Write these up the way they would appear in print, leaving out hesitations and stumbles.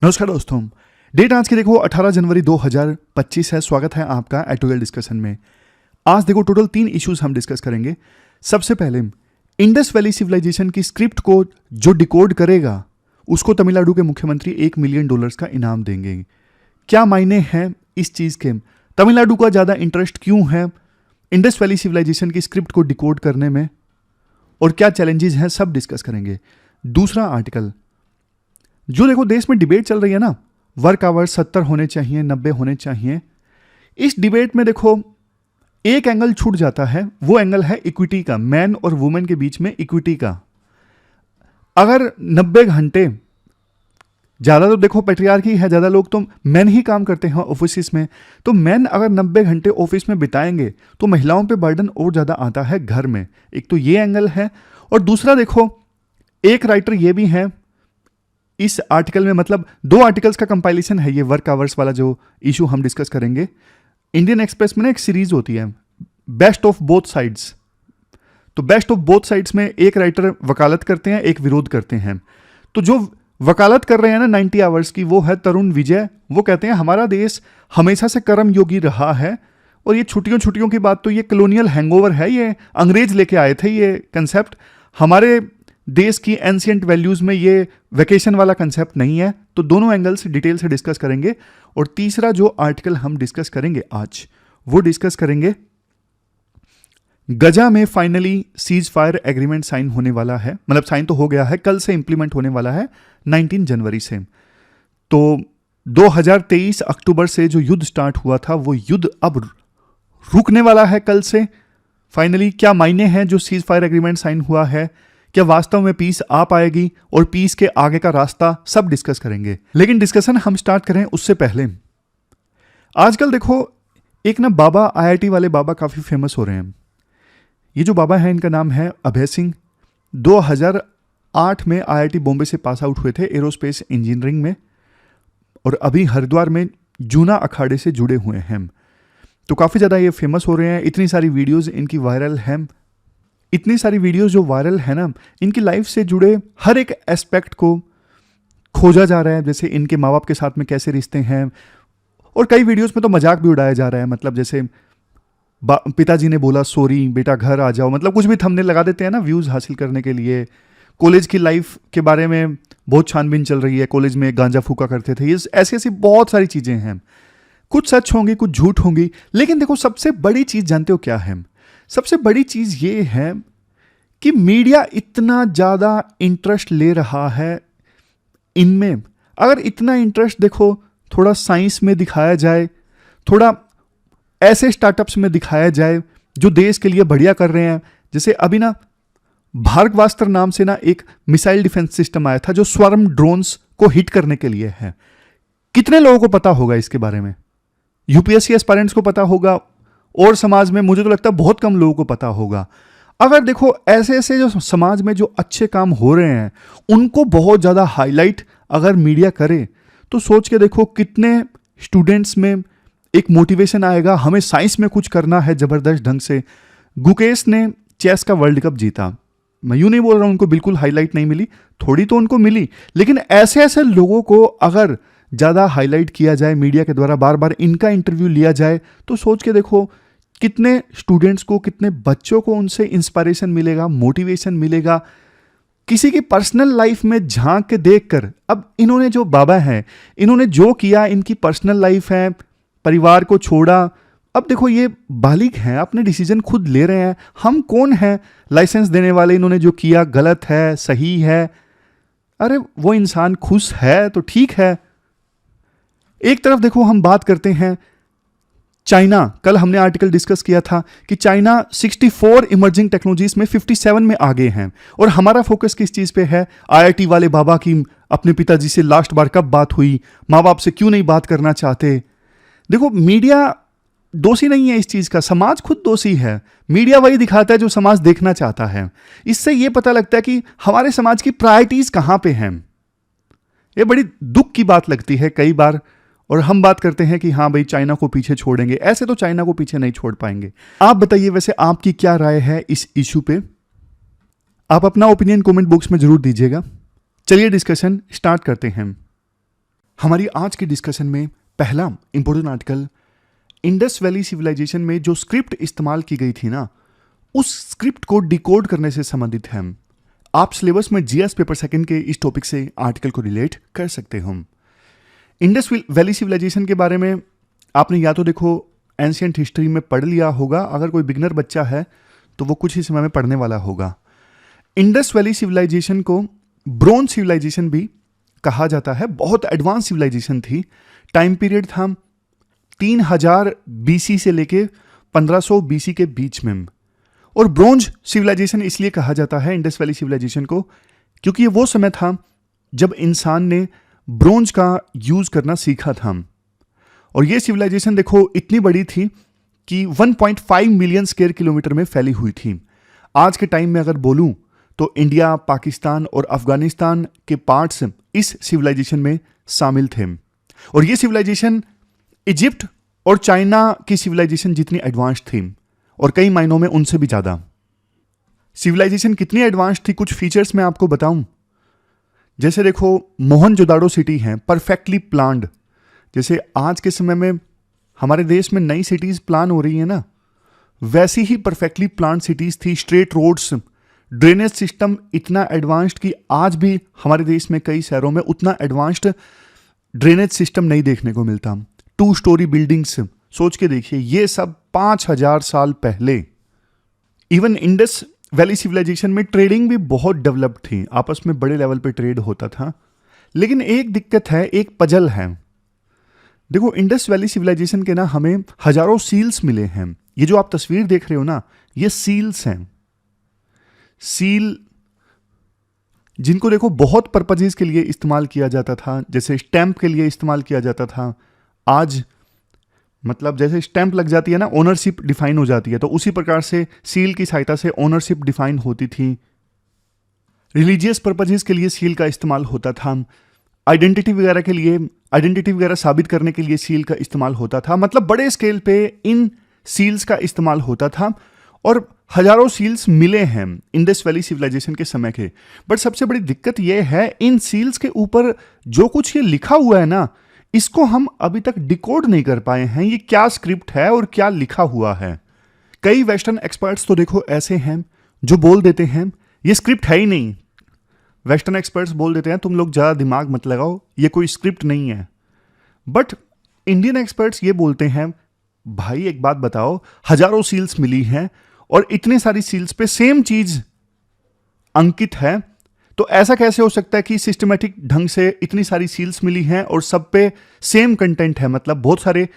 नमस्कार दोस्तों। डेट आज की देखो 18 जनवरी 2025 है। स्वागत है आपका एटोगल डिस्कशन में। आज देखो टोटल 3 इश्यूज हम डिस्कस करेंगे। सबसे पहले इंडस वैली सिविलाइजेशन की स्क्रिप्ट को जो डिकोड करेगा उसको तमिलनाडु के मुख्यमंत्री $1 मिलियन का इनाम देंगे। क्या मायने हैं इस चीज़ के? तमिलनाडु का ज़्यादा इंटरेस्ट क्यों है इंडस वैली सिविलाइजेशन की स्क्रिप्ट को डिकोड करने में, और क्या चैलेंजेस हैं, सब डिस्कस करेंगे। दूसरा आर्टिकल, जो देखो देश में डिबेट चल रही है ना, वर्क आवर्स 70 होने चाहिए, 90 होने चाहिए। इस डिबेट में देखो एक एंगल छूट जाता है, वो एंगल है इक्विटी का, मैन और वुमेन के बीच में इक्विटी का। अगर 90 घंटे, ज़्यादा तो देखो पेट्रियार्की है, ज़्यादा लोग तो मैन ही काम करते हैं ऑफिस में, तो मैन अगर 90 घंटे ऑफिस में बिताएंगे तो महिलाओं पे बर्डन और ज़्यादा आता है घर में। एक तो ये एंगल है, और दूसरा देखो एक राइटर ये भी है इस आर्टिकल में, मतलब 2 आर्टिकल्स का कंपाइलेशन है ये वर्क आवर्स वाला जो इशू हम डिस्कस करेंगे। इंडियन एक्सप्रेस में ना एक सीरीज होती है बेस्ट ऑफ बोथ साइड्स, तो बेस्ट ऑफ बोथ साइड्स में एक राइटर वकालत करते हैं, एक विरोध करते हैं। तो जो वकालत कर रहे हैं ना 90 आवर्स की, वो है तरुण विजय। वो कहते हैं हमारा देश हमेशा से कर्म योगी रहा है, और ये छुट्टियों की बात तो ये कॉलोनियल हैंगओवर है, ये अंग्रेज लेके आए थे ये कंसेप्ट। हमारे देश की एंशिएंट वैल्यूज में ये वेकेशन वाला कंसेप्ट नहीं है। तो दोनों एंगल्स डिटेल से डिस्कस करेंगे। और तीसरा जो आर्टिकल हम डिस्कस करेंगे आज, वो डिस्कस करेंगे गजा में finally ceasefire agreement sign होने वाला है, मतलब साइन तो हो गया है, कल से इंप्लीमेंट होने वाला है 19 जनवरी से। तो 2023 अक्टूबर से जो युद्ध स्टार्ट हुआ था, वो युद्ध अब रुकने वाला है कल से फाइनली। क्या मायने हैं जो सीज फायर एग्रीमेंट साइन हुआ है, क्या वास्तव में पीस आ पाएगी, और पीस के आगे का रास्ता, सब डिस्कस करेंगे। लेकिन डिस्कशन हम स्टार्ट करें उससे पहले, आजकल देखो एक ना बाबा, आईआईटी वाले बाबा काफी फेमस हो रहे हैं। ये जो बाबा है इनका नाम है अभय सिंह। 2008 में आईआईटी बॉम्बे से पास आउट हुए थे एरोस्पेस इंजीनियरिंग में, और अभी हरिद्वार में जूना अखाड़े से जुड़े हुए हैं। तो काफी ज्यादा ये फेमस हो रहे हैं। इतनी सारी वीडियोज इनकी वायरल हैं, इतनी सारी वीडियोस जो वायरल है ना, इनकी लाइफ से जुड़े हर एक एस्पेक्ट को खोजा जा रहा है। जैसे इनके माँ बाप के साथ में कैसे रिश्ते हैं, और कई वीडियोस में तो मजाक भी उड़ाया जा रहा है। मतलब जैसे पिताजी ने बोला सॉरी बेटा घर आ जाओ, मतलब कुछ भी थंबनेल लगा देते हैं ना व्यूज़ हासिल करने के लिए। कॉलेज की लाइफ के बारे में बहुत छानबीन चल रही है, कॉलेज में गांजा फूका करते थे, ये ऐसी ऐसी बहुत सारी चीज़ें हैं। कुछ सच होंगी, कुछ झूठ होंगी, लेकिन देखो सबसे बड़ी चीज़ जानते हो क्या है? सबसे बड़ी चीज ये है कि मीडिया इतना ज्यादा इंटरेस्ट ले रहा है इनमें। अगर इतना इंटरेस्ट देखो थोड़ा साइंस में दिखाया जाए, थोड़ा ऐसे स्टार्टअप्स में दिखाया जाए जो देश के लिए बढ़िया कर रहे हैं। जैसे अभी ना भारतवास्त्र नाम से ना एक मिसाइल डिफेंस सिस्टम आया था जो स्वार्म ड्रोन्स को हिट करने के लिए है। कितने लोगों को पता होगा इसके बारे में? यूपीएससी एस्पायरेंट्स को पता होगा, और समाज में मुझे तो लगता है बहुत कम लोगों को पता होगा। अगर देखो ऐसे ऐसे जो समाज में जो अच्छे काम हो रहे हैं उनको बहुत ज़्यादा हाईलाइट अगर मीडिया करे, तो सोच के देखो कितने स्टूडेंट्स में एक मोटिवेशन आएगा, हमें साइंस में कुछ करना है ज़बरदस्त ढंग से। गुकेश ने चेस का वर्ल्ड कप जीता, मैं यूँ नहीं बोल रहा हूँ उनको बिल्कुल हाईलाइट नहीं मिली, थोड़ी तो उनको मिली, लेकिन ऐसे ऐसे लोगों को अगर ज़्यादा हाईलाइट किया जाए मीडिया के द्वारा, बार बार इनका इंटरव्यू लिया जाए, तो सोच के देखो कितने स्टूडेंट्स को, कितने बच्चों को उनसे इंस्पिरेशन मिलेगा, मोटिवेशन मिलेगा। किसी की पर्सनल लाइफ में झांक के देखकर, अब इन्होंने जो बाबा हैं, इन्होंने जो किया, इनकी पर्सनल लाइफ है, परिवार को छोड़ा, अब देखो ये बालिग हैं, अपने डिसीजन खुद ले रहे हैं। हम कौन हैं लाइसेंस देने वाले? इन्होंने जो किया गलत है, सही है? अरे वो इंसान खुश है तो ठीक है। एक तरफ देखो हम बात करते हैं चाइना, कल हमने आर्टिकल डिस्कस किया था कि चाइना 64 इमर्जिंग टेक्नोलॉजीज में 57 में आगे हैं, और हमारा फोकस किस चीज पे है? आईआईटी वाले बाबा की अपने पिताजी से लास्ट बार कब बात हुई, माँ बाप से क्यों नहीं बात करना चाहते। देखो मीडिया दोषी नहीं है इस चीज का, समाज खुद दोषी है। मीडिया वही दिखाता है जो समाज देखना चाहता है। इससे यह पता लगता है कि हमारे समाज की प्रायोरिटीज कहां पे हैं। यह बड़ी दुख की बात लगती है कई बार, और हम बात करते हैं कि हाँ भाई चाइना को पीछे छोड़ेंगे। ऐसे तो चाइना को पीछे नहीं छोड़ पाएंगे। आप बताइए वैसे आपकी क्या राय है इस इशू पे? आप अपना ओपिनियन कमेंट बॉक्स में जरूर दीजिएगा। चलिए डिस्कशन स्टार्ट करते हैं। हमारी आज के डिस्कशन में पहला important article, Indus valley civilisation में जो स्क्रिप्ट इस्तेमाल की गई थी ना, उस स्क्रिप्ट को डिकोड करने से संबंधित है। आप सिलेबस में जीएस पेपर सेकंड के इस टॉपिक से आर्टिकल को रिलेट कर सकते हो। इंडस वैली सिविलाइजेशन के बारे में आपने या तो देखो एंशिएंट हिस्ट्री में पढ़ लिया होगा, अगर कोई बिगनर बच्चा है तो वो कुछ ही समय में पढ़ने वाला होगा। इंडस वैली सिविलाइजेशन को ब्रोंज सिविलाइजेशन भी कहा जाता है। बहुत एडवांस सिविलाइजेशन थी। टाइम पीरियड था 3000 बीसी से लेके 1500 बीसी के बीच में। और ब्रोंज सिविलाइजेशन इसलिए कहा जाता है इंडस वैली सिविलाइजेशन को क्योंकि ये वो समय था जब इंसान ने ब्रोंज का यूज करना सीखा था। और ये सिविलाइजेशन देखो इतनी बड़ी थी कि 1.5 मिलियन स्क्वायर किलोमीटर में फैली हुई थी। आज के टाइम में अगर बोलूं तो इंडिया, पाकिस्तान और अफगानिस्तान के पार्ट्स इस सिविलाइजेशन में शामिल थे। और ये सिविलाइजेशन इजिप्ट और चाइना की सिविलाइजेशन जितनी एडवांस थी और कई मायनों में उनसे भी ज़्यादा। सिविलाइजेशन कितनी एडवांस थी, कुछ फीचर्स मैं आपको बताऊं। जैसे देखो मोहनजोदाड़ो सिटी है, परफेक्टली प्लान्ड। जैसे आज के समय में हमारे देश में नई सिटीज़ प्लान हो रही है ना, वैसी ही परफेक्टली प्लान्ड सिटीज़ थी। स्ट्रेट रोड्स, ड्रेनेज सिस्टम इतना एडवांस्ड कि आज भी हमारे देश में कई शहरों में उतना एडवांस्ड ड्रेनेज सिस्टम नहीं देखने को मिलता। 2 स्टोरी बिल्डिंग्स, सोच के देखिए, ये सब 5000 साल पहले। इवन इंडस वैली सिविलाइजेशन में ट्रेडिंग भी बहुत डेवलप्ड थी, आपस में बड़े लेवल पे ट्रेड होता था। लेकिन एक दिक्कत है, एक पजल है। देखो इंडस वैली सिविलाइजेशन के ना हमें हजारों सील्स मिले हैं। ये जो आप तस्वीर देख रहे हो ना, ये सील्स हैं। सील जिनको देखो बहुत पर्पजेस के लिए इस्तेमाल किया जाता था, जैसे स्टैंप के लिए इस्तेमाल किया जाता था। आज मतलब जैसे स्टैंप लग जाती है ना, ओनरशिप डिफाइन हो जाती है, तो उसी प्रकार से सील की सहायता से ओनरशिप डिफाइन होती थी। रिलीजियस पर्पजेस के लिए सील का इस्तेमाल होता था। आइडेंटिटी वगैरह साबित करने के लिए सील का इस्तेमाल होता था। मतलब बड़े स्केल पे इन सील्स का इस्तेमाल होता था और हजारों सील्स मिले हैं इंडस वैली सिविलाइजेशन के समय के। बट सबसे बड़ी दिक्कत यह है, इन सील्स के ऊपर जो कुछ ये लिखा हुआ है ना, इसको हम अभी तक डिकोड नहीं कर पाए हैं। ये क्या स्क्रिप्ट है और क्या लिखा हुआ है। कई वेस्टर्न एक्सपर्ट्स तो देखो ऐसे हैं जो बोल देते हैं ये स्क्रिप्ट है ही नहीं। वेस्टर्न एक्सपर्ट्स बोल देते हैं तुम लोग ज़्यादा दिमाग मत लगाओ, ये कोई स्क्रिप्ट नहीं है। बट इंडियन एक्सपर्ट्स ये बोलते हैं भाई एक बात बताओ, हजारों सील्स मिली हैं और इतने सारी सील्स पे सेम चीज अंकित है, तो ऐसा कैसे हो सकता है कि सिस्टमेटिक ढंग से इतनी सारी सील्स मिली हैं और सब पे सेम कंटेंट है। मतलब बहुत सारे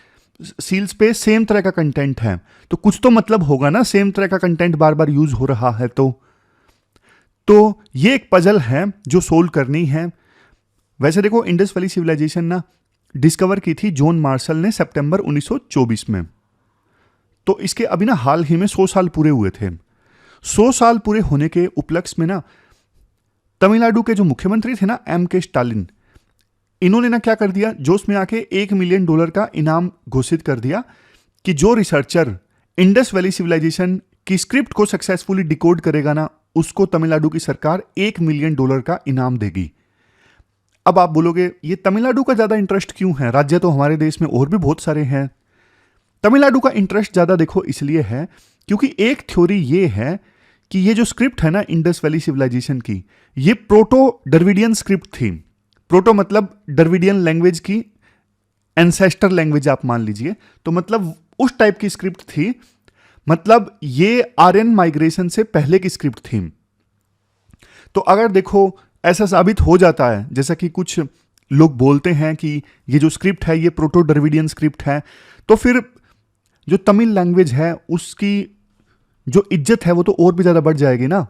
सील्स पे सेम तरह का कंटेंट है, तो कुछ तो मतलब होगा ना, सेम तरह का कंटेंट बार बार यूज हो रहा है। तो ये एक पजल है जो सोल्व करनी है। वैसे देखो इंडस वैली सिविलाइजेशन ना डिस्कवर की थी जॉन मार्शल ने सितंबर 1924 में। तो इसके अभी ना हाल ही में 100 साल पूरे हुए थे। 100 साल पूरे होने के उपलक्ष्य में ना तमिलनाडु के जो मुख्यमंत्री थे ना M.K. स्टालिन, इन्होंने ना क्या कर दिया, जोश में आके $1 मिलियन का इनाम घोषित कर दिया कि जो रिसर्चर इंडस वैली सिविलाइजेशन की स्क्रिप्ट को सक्सेसफुली डिकोड करेगा ना, उसको तमिलनाडु की सरकार $1 मिलियन का इनाम देगी। अब आप बोलोगे ये तमिलनाडु का ज्यादा इंटरेस्ट क्यों है, राज्य तो हमारे देश में और भी बहुत सारे हैं। तमिलनाडु का इंटरेस्ट ज्यादा देखो इसलिए है क्योंकि एक थ्योरी ये है कि ये जो स्क्रिप्ट है ना इंडस वैली सिविलाइजेशन की, ये प्रोटो डर्विडियन स्क्रिप्ट थी। प्रोटो मतलब डर्विडियन लैंग्वेज की एंसेस्टर लैंग्वेज आप मान लीजिए, तो मतलब उस टाइप की स्क्रिप्ट थी। मतलब ये आर्यन माइग्रेशन से पहले की स्क्रिप्ट थी। तो अगर देखो ऐसा साबित हो जाता है, जैसा कि कुछ लोग बोलते हैं कि ये जो स्क्रिप्ट है ये प्रोटो डर्विडियन स्क्रिप्ट है, तो फिर जो तमिल लैंग्वेज है उसकी जो इज्जत है वो तो और भी ज़्यादा बढ़ जाएगी ना।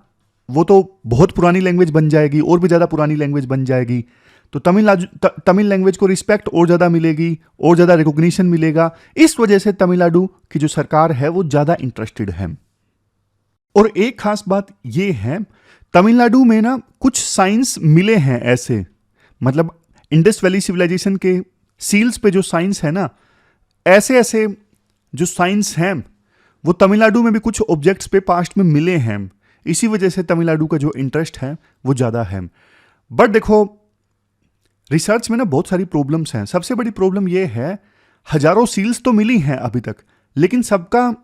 वो तो बहुत पुरानी लैंग्वेज बन जाएगी, और भी ज़्यादा पुरानी लैंग्वेज बन जाएगी। तो तमिल लैंग्वेज को रिस्पेक्ट और ज़्यादा मिलेगी, और ज़्यादा रिकॉग्निशन मिलेगा। इस वजह से तमिलनाडु की जो सरकार है वो ज़्यादा इंटरेस्टेड है। और एक खास बात ये है, तमिलनाडु में ना कुछ साइंस मिले हैं ऐसे, मतलब इंडस वैली सिविलाइजेशन के सील्स पे जो साइंस है ना, ऐसे ऐसे जो साइंस हैं वो तमिलनाडु में भी कुछ ऑब्जेक्ट्स पे पास्ट में मिले हैं। इसी वजह से तमिलनाडु का जो इंटरेस्ट है वो ज़्यादा है। बट देखो रिसर्च में ना बहुत सारी प्रॉब्लम्स हैं। सबसे बड़ी प्रॉब्लम ये है, हजारों सील्स तो मिली हैं अभी तक, लेकिन सबका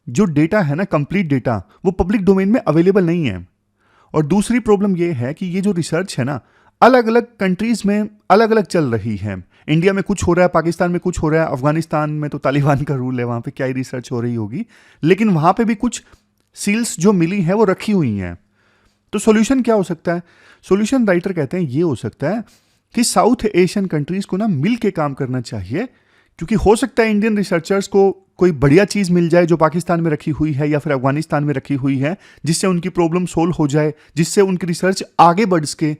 जो डेटा है ना, कंप्लीट डेटा, वो पब्लिक डोमेन में अवेलेबल नहीं है। और दूसरी प्रॉब्लम ये है कि ये जो रिसर्च है ना, अलग अलग कंट्रीज में अलग अलग चल रही है। इंडिया में कुछ हो रहा है, पाकिस्तान में कुछ हो रहा है, अफगानिस्तान में तो तालिबान का रूल है, वहाँ पे क्या ही रिसर्च हो रही होगी, लेकिन वहाँ पे भी कुछ सील्स जो मिली हैं वो रखी हुई हैं। तो सॉल्यूशन क्या हो सकता है? सॉल्यूशन राइटर कहते हैं ये हो सकता है कि साउथ एशियन कंट्रीज को ना मिल के काम करना चाहिए, क्योंकि हो सकता है इंडियन रिसर्चर्स को कोई बढ़िया चीज़ मिल जाए जो पाकिस्तान में रखी हुई है या फिर अफगानिस्तान में रखी हुई है, जिससे उनकी प्रॉब्लम सोल्व हो जाए, जिससे उनकी रिसर्च आगे बढ़ सके।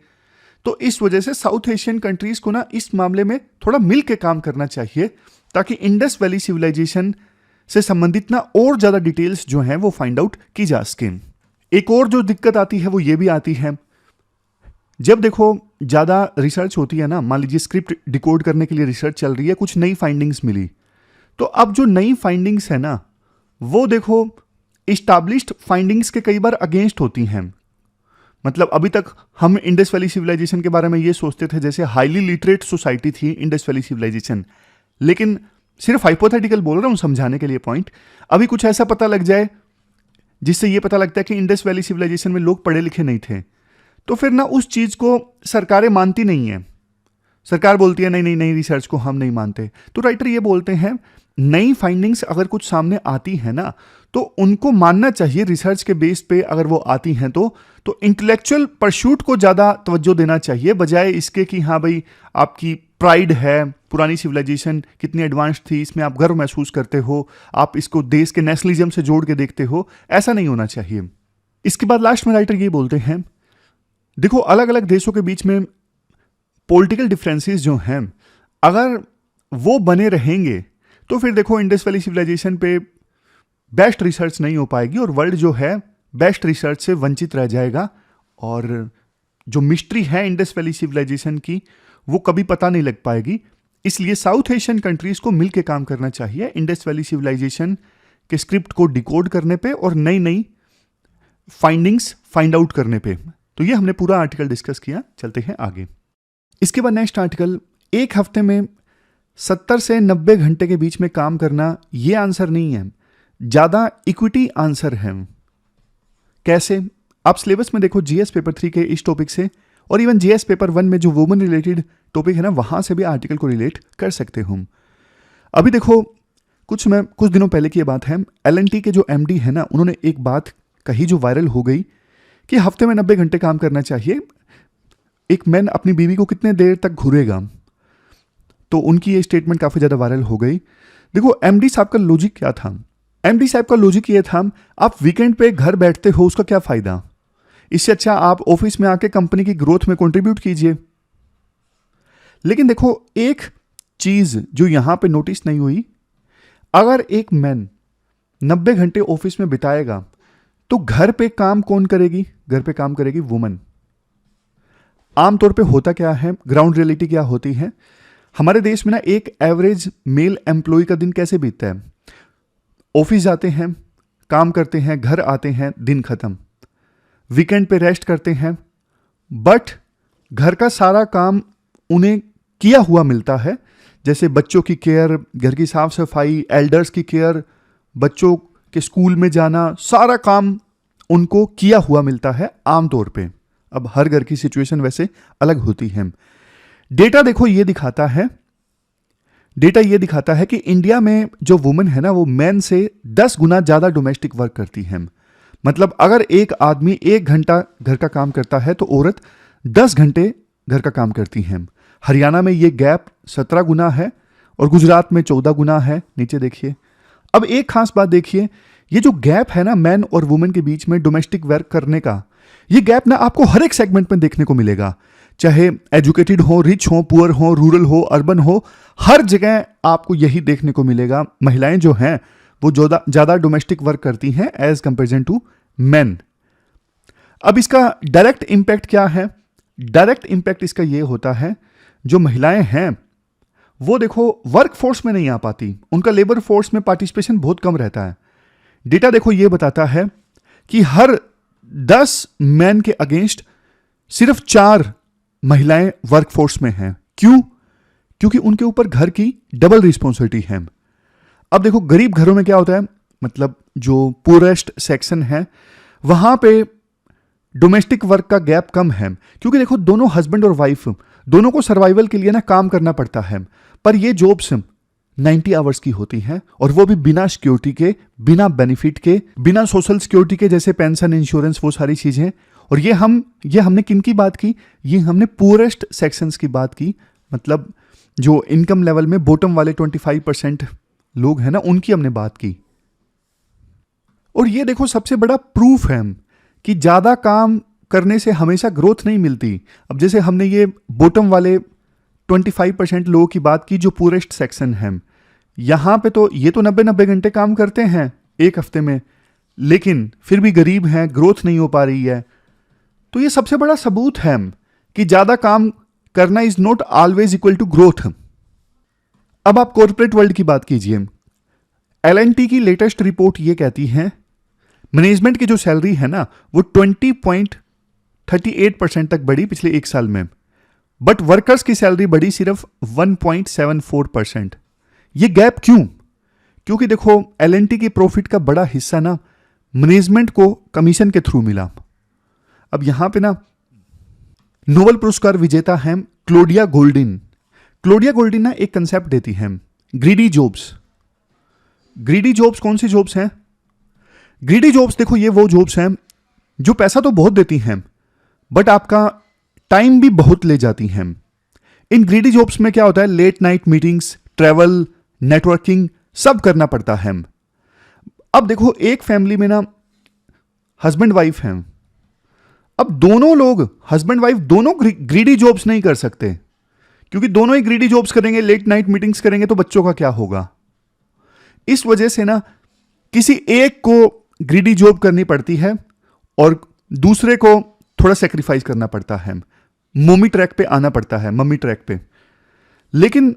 तो इस वजह से साउथ एशियन कंट्रीज को ना इस मामले में थोड़ा मिल के काम करना चाहिए, ताकि इंडस वैली सिविलाइजेशन से संबंधित ना और ज़्यादा डिटेल्स जो हैं वो फाइंड आउट की जा सके। एक और जो दिक्कत आती है वो ये भी आती है, जब देखो ज़्यादा रिसर्च होती है ना, मान लीजिए स्क्रिप्ट डिकोड करने के लिए रिसर्च चल रही है, कुछ नई फाइंडिंग्स मिली, तो अब जो नई फाइंडिंग्स है ना, वो देखो इस्टाब्लिश्ड फाइंडिंग्स के कई बार अगेंस्ट होती हैं। मतलब अभी तक हम इंडस वैली सिविलाइजेशन के बारे में ये सोचते थे जैसे हाईली लिटरेट सोसाइटी थी इंडस वैली सिविलाइजेशन, लेकिन सिर्फ हाइपोथेटिकल बोल रहा हूँ समझाने के लिए पॉइंट। अभी कुछ ऐसा पता लग जाए जिससे ये पता लगता है कि इंडस वैली सिविलाइजेशन में लोग पढ़े लिखे नहीं थे, तो फिर ना उस चीज़ को सरकारें मानती नहीं है। सरकार बोलती है नहीं नहीं नहीं, रिसर्च को हम नहीं मानते। तो राइटर ये बोलते हैं नई फाइंडिंग्स अगर कुछ सामने आती है ना, तो उनको मानना चाहिए रिसर्च के बेस पे। अगर वो आती हैं तो इंटेलेक्चुअल परस्यूट को ज़्यादा तवज्जो देना चाहिए, बजाय इसके कि हाँ भाई आपकी प्राइड है, पुरानी सिविलाइजेशन कितनी एडवांस थी, इसमें आप गर्व महसूस करते हो, आप इसको देश के नेशनलिज्म से जोड़ के देखते हो। ऐसा नहीं होना चाहिए। इसके बाद लास्ट में राइटर ये बोलते हैं, देखो अलग अलग देशों के बीच में पॉलिटिकल डिफरेंसेस जो हैं, अगर वो बने रहेंगे तो फिर देखो इंडस वैली सिविलाइजेशन पे बेस्ट रिसर्च नहीं हो पाएगी और वर्ल्ड जो है बेस्ट रिसर्च से वंचित रह जाएगा, और जो मिस्ट्री है इंडस वैली सिविलाइजेशन की वो कभी पता नहीं लग पाएगी। इसलिए साउथ एशियन कंट्रीज को मिलकर काम करना चाहिए इंडस वैली सिविलाइजेशन के स्क्रिप्ट को डिकोड करने पे और नई नई फाइंडिंग्स फाइंड आउट करने पे। तो ये हमने पूरा आर्टिकल डिस्कस किया। चलते हैं आगे। इसके बाद नेक्स्ट आर्टिकल, एक हफ्ते में 70 से 90 घंटे के बीच में काम करना, ये आंसर नहीं है, ज़्यादा इक्विटी आंसर है। कैसे? आप सिलेबस में देखो जीएस पेपर 3 के इस टॉपिक से, और इवन जीएस पेपर 1 में जो वुमेन रिलेटेड टॉपिक है ना, वहाँ से भी आर्टिकल को रिलेट कर सकते हम। अभी देखो कुछ दिनों पहले की ये बात है, L&T के जो MD है ना, उन्होंने एक बात कही जो वायरल हो गई कि हफ्ते में 90 घंटे काम करना चाहिए। एक मैन अपनी बीवी को कितने देर तक घूरेगा? तो उनकी ये स्टेटमेंट काफ़ी ज़्यादा वायरल हो गई। देखो MD साहब का लॉजिक क्या था? MD साहब का लॉजिक ये था, आप वीकेंड पे घर बैठते हो, उसका क्या फ़ायदा? इससे अच्छा आप ऑफिस में आके कंपनी की ग्रोथ में कंट्रीब्यूट कीजिए। लेकिन देखो एक चीज़ जो यहाँ पे नोटिस नहीं हुई, अगर एक मैन 90 घंटे ऑफिस में बिताएगा तो घर पे काम कौन करेगी? घर पे काम करेगी वुमन। आमतौर पे होता क्या है, ग्राउंड रियलिटी क्या होती है, हमारे देश में ना एक एवरेज मेल एम्प्लॉय का दिन कैसे बीतता है? ऑफिस जाते हैं, काम करते हैं, घर आते हैं, दिन खत्म, वीकेंड पे रेस्ट करते हैं, बट घर का सारा काम उन्हें किया हुआ मिलता है, जैसे बच्चों की केयर, घर की साफ सफाई, एल्डर्स की केयर, बच्चों के स्कूल में जाना, सारा काम उनको किया हुआ मिलता है आमतौर पे। अब हर घर की सिचुएशन वैसे अलग होती है। डेटा देखो ये दिखाता है कि इंडिया में जो वुमेन है ना, वो मैन से 10 गुना ज़्यादा डोमेस्टिक वर्क करती है। मतलब अगर एक आदमी 1 घंटा घर का काम करता है तो औरत 10 घंटे घर का काम करती हैं। हरियाणा में ये गैप 17 गुना है और गुजरात में 14 गुना है। नीचे देखिए। अब एक खास बात देखिए, ये जो गैप है ना मैन और वुमेन के बीच में डोमेस्टिक वर्क करने का, ये गैप ना आपको हर एक सेगमेंट में देखने को मिलेगा, चाहे एजुकेटेड हो, रिच हो, पुअर हो, रूरल हो, अर्बन हो, हर जगह आपको यही देखने को मिलेगा। महिलाएं जो हैं वो ज़्यादा डोमेस्टिक वर्क करती हैं एज कंपेरिजन टू मेन। अब इसका डायरेक्ट इम्पैक्ट क्या है? डायरेक्ट इम्पैक्ट इसका ये होता है, जो महिलाएं हैं वो देखो वर्क फोर्स में नहीं आ पाती, उनका लेबर फोर्स में पार्टिसिपेशन बहुत कम रहता है। डेटा देखो ये बताता है कि हर 10 मैन के अगेंस्ट सिर्फ 4 महिलाएं वर्क फोर्स में हैं। क्यों? क्योंकि उनके ऊपर घर की डबल रिस्पॉन्सिबिलिटी है। अब देखो गरीब घरों में क्या होता है, मतलब जो पुअरेस्ट सेक्शन है वहां पे डोमेस्टिक वर्क का गैप कम है, क्योंकि देखो दोनों हस्बैंड और वाइफ दोनों को सर्वाइवल के लिए ना काम करना पड़ता है, पर ये जॉब्स 90 आवर्स की होती हैं और वो भी बिना सिक्योरिटी के, बिना बेनिफिट के, बिना सोशल सिक्योरिटी के, जैसे पेंशन, इंश्योरेंस, वो सारी चीजें। और ये हमने किन की बात की? ये हमने पुअरेस्ट सेक्शंस की बात की, मतलब जो इनकम लेवल में बॉटम वाले 25% लोग हैं ना, उनकी हमने बात की। और ये देखो सबसे बड़ा प्रूफ है कि ज्यादा काम करने से हमेशा ग्रोथ नहीं मिलती। अब जैसे हमने ये बॉटम वाले 25% लोगों की बात की जो पुअरेस्ट सेक्शन है, यहां पे तो ये तो 90 घंटे काम करते हैं एक हफ्ते में, लेकिन फिर भी गरीब हैं, ग्रोथ नहीं हो पा रही है। तो ये सबसे बड़ा सबूत है कि ज्यादा काम करना is not always equal to growth. अब आप कॉर्पोरेट वर्ल्ड की बात कीजिए। L&T की लेटेस्ट रिपोर्ट ये कहती है मैनेजमेंट की जो सैलरी है ना वो 20.38% तक बढ़ी पिछले एक साल में, बट वर्कर्स की सैलरी बढ़ी सिर्फ 1.74%। ये गैप क्यों? क्योंकि देखो L&T की प्रॉफिट का बड़ा हिस्सा ना मैनेजमेंट को कमीशन के थ्रू मिला। अब यहां पे ना नोबेल पुरस्कार विजेता है क्लोडिया गोल्डिन। क्लोडिया गोल्डिन ना एक कंसेप्ट देती है, ग्रीडी जॉब्स। ग्रीडी जॉब्स कौन सी जॉब्स हैं? ग्रीडी जॉब्स देखो ये वो जॉब्स हैं जो पैसा तो बहुत देती हैं बट आपका टाइम भी बहुत ले जाती हैं। इन ग्रीडी जॉब्स में क्या होता है, late night meetings, travel, networking सब करना पड़ता है। अब देखो एक फैमिली में ना हस्बैंड वाइफ हैं, अब दोनों लोग हस्बैंड वाइफ दोनों ग्रीडी जॉब्स नहीं कर सकते, क्योंकि दोनों ही ग्रीडी जॉब्स करेंगे, लेट नाइट मीटिंग्स करेंगे तो बच्चों का क्या होगा। इस वजह से ना किसी एक को ग्रीडी जॉब करनी पड़ती है और दूसरे को थोड़ा सेक्रीफाइस करना पड़ता है, मम्मी ट्रैक पे आना पड़ता है, मम्मी ट्रैक पे। लेकिन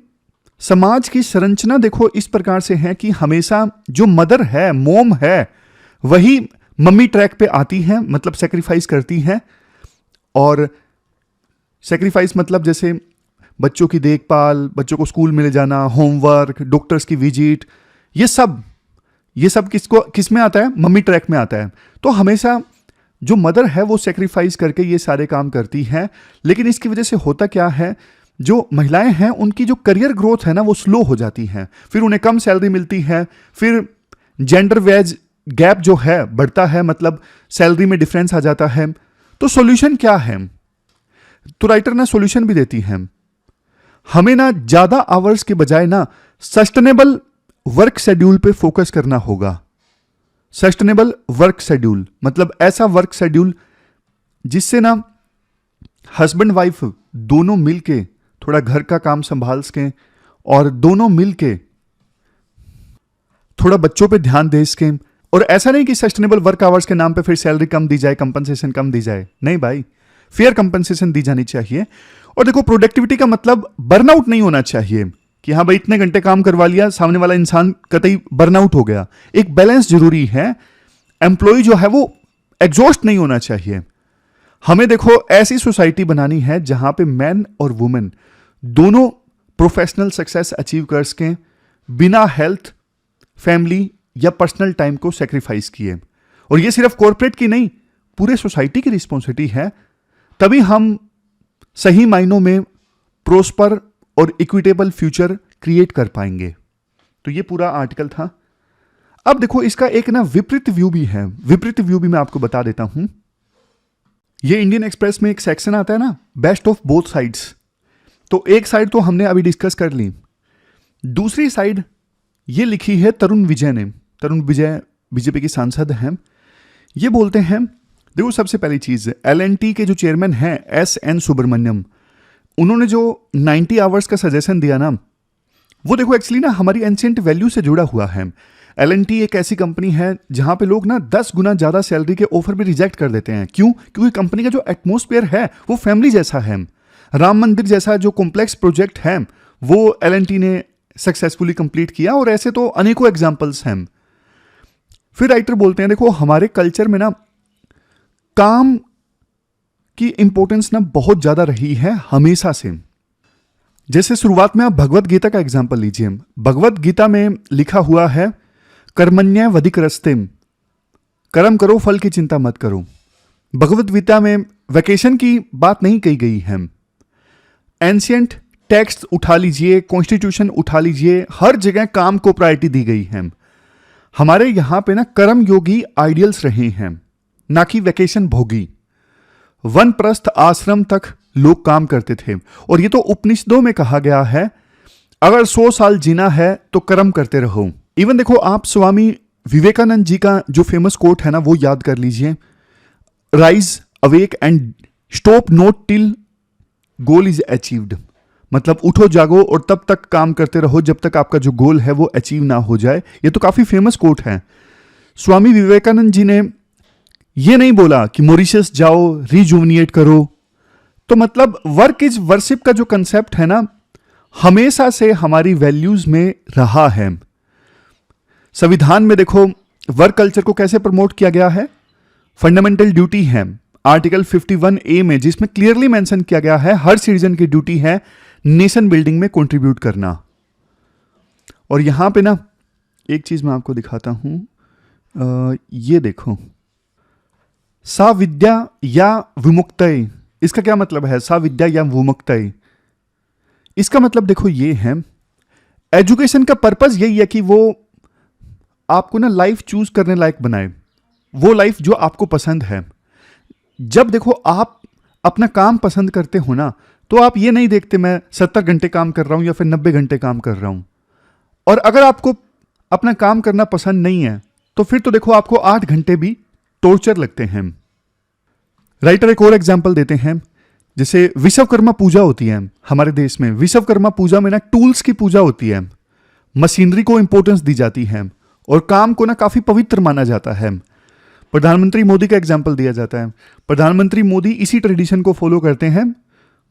समाज की संरचना देखो इस प्रकार से है कि हमेशा जो मदर है, मोम है, वही मम्मी ट्रैक पे आती है, मतलब सेक्रीफाइस करती है। और सेक्रीफाइस मतलब जैसे बच्चों की देखभाल, बच्चों को स्कूल में ले जाना, होमवर्क, डॉक्टर्स की विजिट, ये सब किस में आता है? मम्मी ट्रैक में आता है। तो हमेशा जो मदर है वो सेक्रीफाइस करके ये सारे काम करती है। लेकिन इसकी वजह से होता क्या है, जो महिलाएं हैं उनकी जो करियर ग्रोथ है ना वो स्लो हो जाती है, फिर उन्हें कम सैलरी मिलती है, फिर जेंडर वेज गैप जो है बढ़ता है, मतलब सैलरी में डिफरेंस आ जाता है। तो सॉल्यूशन क्या है? तो राइटर ना सॉल्यूशन भी देती है, हमें ना ज्यादा आवर्स के बजाय ना सस्टेनेबल वर्क शेड्यूल पे फोकस करना होगा। सस्टेनेबल वर्क शेड्यूल मतलब ऐसा वर्क शेड्यूल जिससे ना हस्बैंड वाइफ दोनों मिलके थोड़ा घर का काम संभाल सकें और दोनों मिलके थोड़ा बच्चों पे ध्यान दे सकें। और ऐसा नहीं कि सस्टेनेबल वर्क आवर्स के नाम पे फिर सैलरी कम दी जाए, कंपनसेशन कम दी जाए, नहीं भाई, फेयर कंपनसेशन दी जानी चाहिए। और देखो प्रोडक्टिविटी का मतलब बर्नआउट नहीं होना चाहिए कि हाँ भाई इतने घंटे काम करवा लिया, सामने वाला इंसान कतई बर्नआउट हो गया। एक बैलेंस जरूरी है, एम्प्लॉय जो है वो एग्जॉस्ट नहीं होना चाहिए। हमें देखो ऐसी सोसाइटी बनानी है जहां पे मैन और वुमेन दोनों प्रोफेशनल सक्सेस अचीव कर सकें बिना हेल्थ, फैमिली या पर्सनल टाइम को सेक्रीफाइस किए। और ये सिर्फ कॉर्पोरेट की नहीं, पूरे सोसाइटी की रिस्पॉन्सिबिलिटी है, तभी हम सही मायनों में प्रोस्पर और इक्विटेबल फ्यूचर क्रिएट कर पाएंगे। तो ये पूरा आर्टिकल था। अब देखो इसका एक ना विपरीत व्यू भी है, विपरीत व्यू भी मैं आपको बता देता हूं। ये इंडियन एक्सप्रेस में एक सेक्शन आता है ना, बेस्ट ऑफ बोथ साइड्स। तो एक साइड तो हमने अभी डिस्कस कर ली, दूसरी साइड ये लिखी है तरुण विजय ने। तरुण विजय बीजेपी के सांसद हैं। ये बोलते हैं, देखो सबसे पहली चीज L&T के जो चेयरमैन हैं S.N. सुब्रमण्यम, उन्होंने जो 90 आवर्स का सजेशन दिया ना, वो देखो एक्चुअली ना हमारी एंशिएंट वैल्यू से जुड़ा हुआ है। L&T एक ऐसी कंपनी है जहां पे लोग ना 10 गुना ज्यादा सैलरी के ऑफर भी रिजेक्ट कर देते हैं। क्यों? क्योंकि कंपनी का जो एटमोस्फेयर है वो फैमिली जैसा है। राम मंदिर जैसा जो कॉम्प्लेक्स प्रोजेक्ट है वो L&T ने सक्सेसफुली कंप्लीट किया, और ऐसे तो अनेकों एग्जाम्पल्स हैं। फिर राइटर बोलते हैं, देखो हमारे कल्चर में ना काम की इंपॉर्टेंस ना बहुत ज्यादा रही है हमेशा से। जैसे शुरुआत में आप भगवत गीता का एग्जाम्पल लीजिए। भगवत गीता में लिखा हुआ है कर्मण्य वधिकरस्तेम, कर्म करो फल की चिंता मत करो। भगवत गीता में वैकेशन की बात नहीं कही गई है। एंशियंट टेक्स्ट उठा लीजिए, कॉन्स्टिट्यूशन उठा लीजिए, हर जगह काम को प्रायोरिटी दी गई है। हमारे यहां पे ना कर्म योगी आइडियल्स रहे हैं, ना कि वैकेशन भोगी। वनप्रस्थ आश्रम तक लोग काम करते थे, और ये तो उपनिषदों में कहा गया है अगर 100 साल जीना है तो कर्म करते रहो। इवन देखो, आप स्वामी विवेकानंद जी का जो फेमस कोट है ना, वो याद कर लीजिए, rise awake and stop not till goal is achieved. मतलब उठो जागो और तब तक काम करते रहो जब तक आपका जो गोल है वो अचीव ना हो जाए। ये तो काफी फेमस कोट है। स्वामी विवेकानंद जी ने ये नहीं बोला कि मॉरिशस जाओ रिजुवनिएट करो। तो मतलब वर्क इज वर्शिप का जो कंसेप्ट है ना, हमेशा से हमारी वैल्यूज में रहा है। संविधान में देखो वर्क कल्चर को कैसे प्रमोट किया गया है। फंडामेंटल ड्यूटी है आर्टिकल 51A में, जिसमें क्लियरली मेंशन किया गया है हर सिटीजन की ड्यूटी है नेशन बिल्डिंग में कंट्रीब्यूट करना। और यहां पे ना एक चीज मैं आपको दिखाता हूं, ये देखो, सा विद्या या विमुक्तय, इसका क्या मतलब है? सा विद्या या विमुक्तय, इसका मतलब देखो ये है, एजुकेशन का पर्पस यही है कि वो आपको ना लाइफ चूज करने लायक बनाए, वो लाइफ जो आपको पसंद है। जब देखो आप अपना काम पसंद करते हो ना, तो आप ये नहीं देखते मैं 70 घंटे काम कर रहा हूं या फिर 90 घंटे काम कर रहा हूं। और अगर आपको अपना काम करना पसंद नहीं है तो फिर तो देखो आपको 8 घंटे भी टॉर्चर लगते हैं। राइटर एक और एग्जाम्पल देते हैं, जैसे विश्वकर्मा पूजा होती है हमारे देश में। विश्वकर्मा पूजा में ना टूल्स की पूजा होती है, मशीनरी को इंपॉर्टेंस दी जाती है और काम को ना काफी पवित्र माना जाता है। प्रधानमंत्री मोदी का एग्जाम्पल दिया जाता है। प्रधानमंत्री मोदी इसी ट्रेडिशन को फॉलो करते हैं।